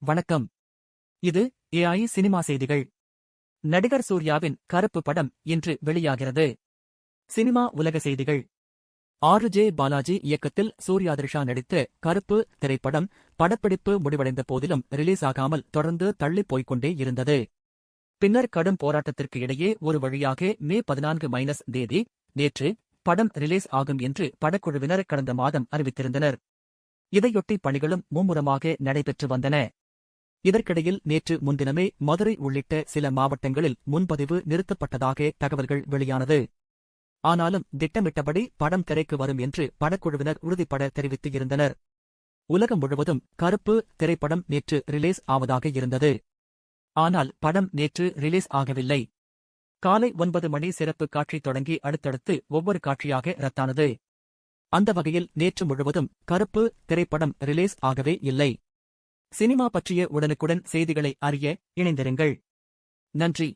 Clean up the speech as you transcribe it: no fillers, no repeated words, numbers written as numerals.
வணக்கம். இது AI cinema செய்திகள். நடிகர் சூர்யாவின் கருப்பு படம் இன்று வெளியாகிறது. சினிமா உலக செய்திகள். ஆர்.ஜே. பாலாஜி இயக்கத்தில் சூர்யா த்ரிஷா நடித்த கருப்பு திரைப்படம் படப்பிடிப்பு முடிவடைந்த போதிலும் ரிலீஸ் ஆகாமல் தொடர்ந்து தள்ளிப் போய்க்கொண்டே இருந்தது. பின்னர் கடும் போராட்டத்திற்கு இடையே ஒரு வழியாக மே 14 தேதி நேற்று படம் ரிலீஸ் ஆகும் என்று படக்குழுவினர் கடந்த மாதம் அறிவித்திருந்தனர். இதையொட்டி பணிகளும் மும்முரமாக நடைபெற்று வந்தன. இதற்கிடையில் நேற்று முன்தினமே மதுரை உள்ளிட்ட சில மாவட்டங்களில் முன்பதிவு நிறுத்தப்பட்டதாக தகவல்கள் வெளியானது. ஆனாலும் திட்டமிட்டபடி படம் திரைக்கு வரும் என்று படக்குழுவினர் உறுதிபட தெரிவித்து இருந்தனர். உலகம் முழுவதும் கருப்பு திரைப்படம் நேற்று ரிலீஸ் ஆவதாக இருந்தது. ஆனால் படம் நேற்று ரிலீஸ் ஆகவில்லை. காலை 9 மணி சிறப்பு காட்சி தொடங்கி அடுத்தடுத்து ஒவ்வொரு காட்சியாக ரத்தானது. அந்த வகையில் நேற்று முழுவதும் கருப்பு திரைப்படம் ரிலீஸ் ஆகவே இல்லை. சினிமா பற்றிய உடனுக்குடன் செய்திகளை அறிய இணைந்திருங்கள். நன்றி.